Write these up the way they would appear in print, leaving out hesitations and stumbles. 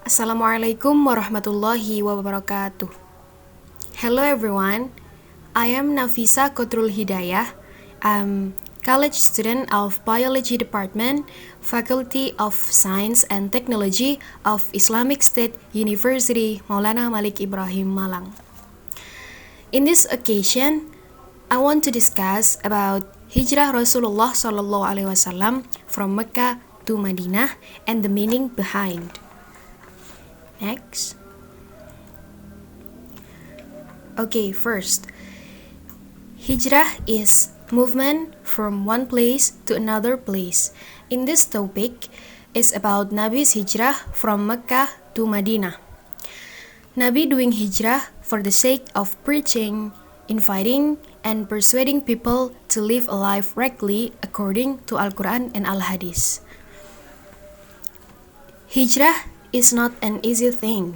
Assalamualaikum warahmatullahi wabarakatuh. Hello everyone, I am Nafisa Kotrul Hidayah. I'm college student of Biology Department, Faculty of Science and Technology of Islamic State University Maulana Malik Ibrahim Malang. In this occasion, I want to discuss about Hijrah Rasulullah SAW from Mecca to Madinah and the meaning behind. Next. Okay, first, Hijrah is movement from one place to another place. In this topic, is about Nabi's Hijrah from Mecca to Madinah. Nabi doing Hijrah for the sake of preaching, inviting, and persuading people to live a life rightly according to Al-Quran and Al-Hadith. Hijrah is not an easy thing.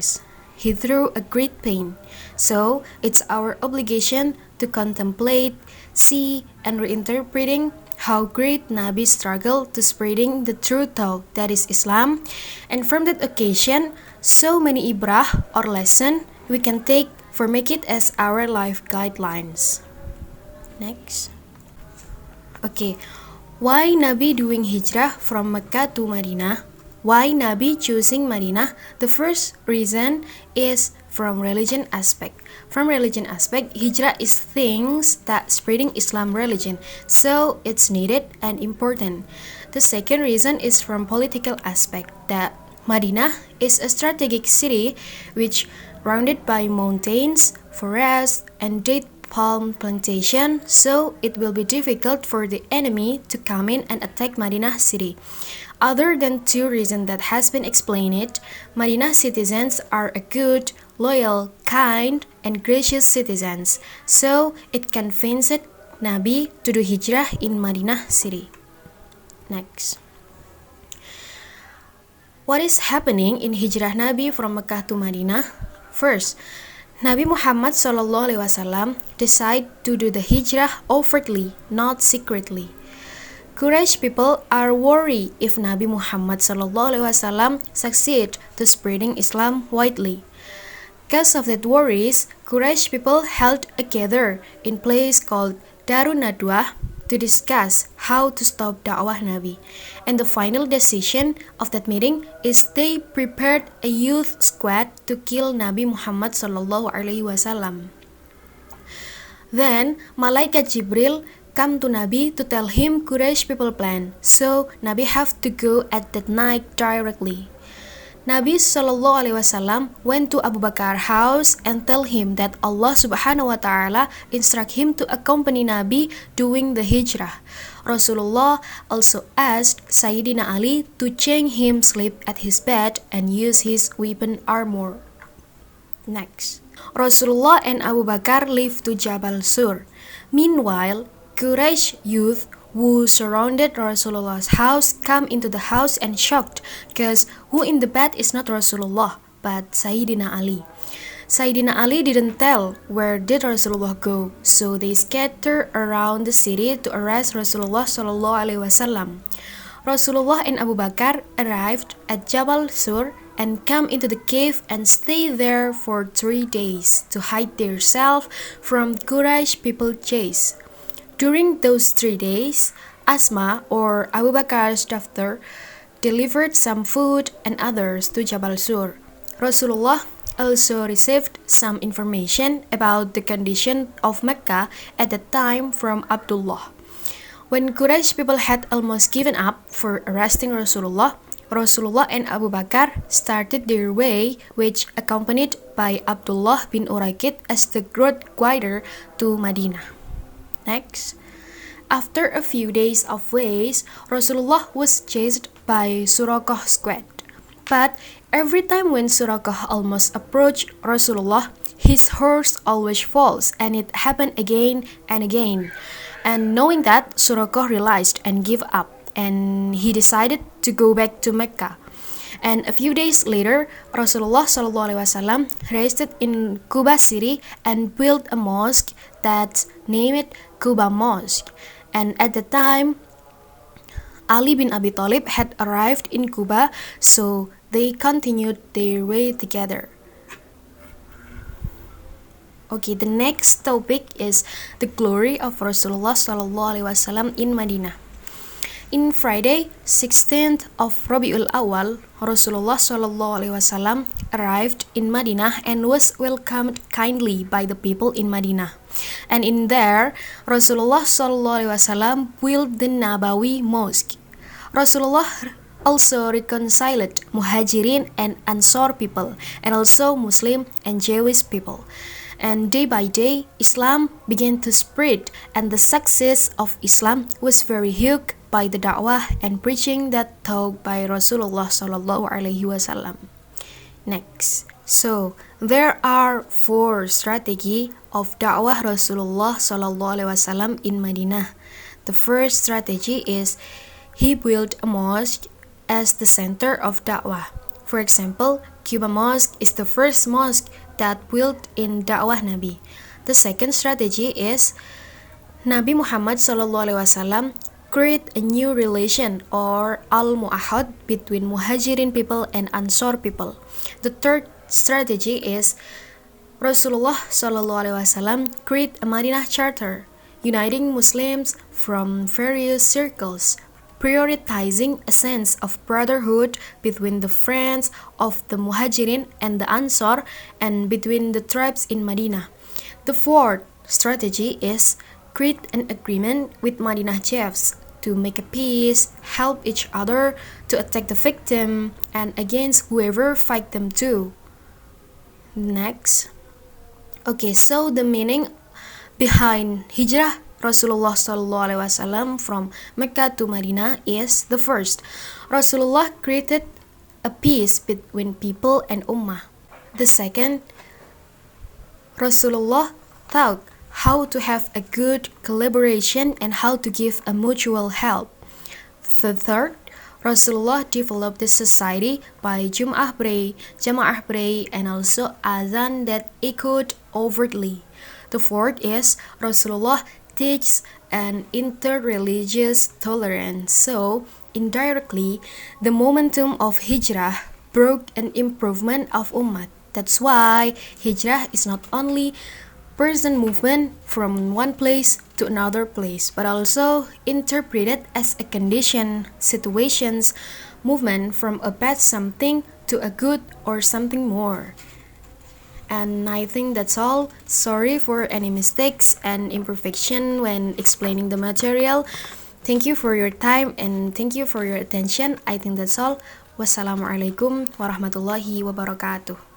He through a great pain, so it's our obligation to contemplate, see, and reinterpreting how great Nabi struggled to spreading the true thought that is Islam, and from that occasion, so many ibrah or lesson we can take for make it as our life guidelines. Next. Okay, why Nabi doing hijrah from Mecca to Madinah? Why Nabi choosing Madinah? The first reason is from religion aspect. From religion aspect, hijrah is things that spreading Islam religion, so it's needed and important. The second reason is from political aspect, that Madinah is a strategic city which surrounded by mountains, forests, and date palm plantation, so it will be difficult for the enemy to come in and attack Madinah city. Other than two reasons that has been explained, Madinah citizens are a good, loyal, kind, and gracious citizens, so it convinced Nabi to do hijrah in Madinah city. Next. What is happening in hijrah Nabi from Mecca to Madinah? First, Nabi Muhammad SAW decided to do the hijrah overtly, not secretly. Quraysh people are worried if Nabi Muhammad SAW succeed to spreading Islam widely. Because of that worries, Quraysh people held a gather in place called Darun Nadwah to discuss how to stop Da'wah Nabi. And the final decision of that meeting is they prepared a youth squad to kill Nabi Muhammad SAW. Then Malaikat Jibril come to Nabi to tell him Quraysh people plan, so Nabi have to go at that night directly. Nabi SAW went to Abu Bakar house and tell him that Allah Subhanahu wa Ta'ala instruct him to accompany Nabi doing the hijrah. Rasulullah also asked Sayyidina Ali to change him sleep at his bed and use his weapon armor. Next. Rasulullah and Abu Bakar leave to Jabal Sur. Meanwhile, Quraysh youth who surrounded Rasulullah's house come into the house and shocked because who in the bed is not Rasulullah but Sayyidina Ali. Sayyidina Ali didn't tell where did Rasulullah go, so they scattered around the city to arrest Rasulullah SAW. Rasulullah and Abu Bakar arrived at Jabal Sur and come into the cave and stay there for 3 days to hide themselves from Quraysh people chase. During those 3 days, Asma or Abu Bakar's daughter delivered some food and others to Jabal Sur. Rasulullah also received some information about the condition of Mecca at the time from Abdullah. When Quraysh people had almost given up for arresting Rasulullah, Rasulullah and Abu Bakar started their way, which accompanied by Abdullah bin Uraikid as the road guider to Madinah. Next. After a few days of ways, Rasulullah was chased by Suraqah squad. But every time when Suraqah almost approached Rasulullah, his horse always falls, and it happened again and again. And knowing that, Suraqah realized and gave up, and he decided to go back to Mecca. And a few days later, Rasulullah SAW rested in Quba city and built a mosque that's named Quba Mosque. And at the time, Ali bin Abi Thalib had arrived in Quba, so they continued their way together. Okay, the next topic is the glory of Rasulullah SAW in Madinah. In Friday, 16th of Rabiul Awal, Rasulullah SAW arrived in Madinah and was welcomed kindly by the people in Madinah. And in there, Rasulullah SAW built the Nabawi Mosque. Rasulullah also reconciled Muhajirin and Ansar people, and also Muslim and Jewish people. And day by day, Islam began to spread, and the success of Islam was very huge by the da'wah and preaching that taught by Rasulullah Sallallahu Alaihi Wasallam. Next, so there are 4 strategy of da'wah Rasulullah Sallallahu Alaihi Wasallam in Madinah. The first strategy is he built a mosque as the center of da'wah. For example, Quba Mosque is the first mosque that built in da'wah Nabi. The second strategy is Nabi Muhammad SAW create a new relation or al-mu'ahad between Muhajirin people and Ansar people. The third strategy is Rasulullah SAW create a Madinah Charter, uniting Muslims from various circles, prioritizing a sense of brotherhood between the friends of the Muhajirin and the Ansar and between the tribes in Madinah. The fourth strategy is create an agreement with Madinah chiefs to make a peace, help each other, to attack the victim, and against whoever fight them too. Next. Okay, so the meaning behind hijrah Rasulullah SAW from Mecca to Medina is the first. Rasulullah created a peace between people and ummah. The second, Rasulullah taught how to have a good collaboration and how to give a mutual help. The third, Rasulullah developed the society by Jama'ah pray, and also azan that echoed overtly. The fourth is Rasulullah teaches an interreligious tolerance. So, indirectly, the momentum of hijrah brought an improvement of ummah. That's why hijrah is not only person movement from one place to another place, but also interpreted as a condition, situations, movement from a bad something to a good or something more. And I think that's all. Sorry for any mistakes and imperfection when explaining the material. Thank you for your time and thank you for your attention. I think that's all. Wassalamualaikum warahmatullahi wabarakatuh.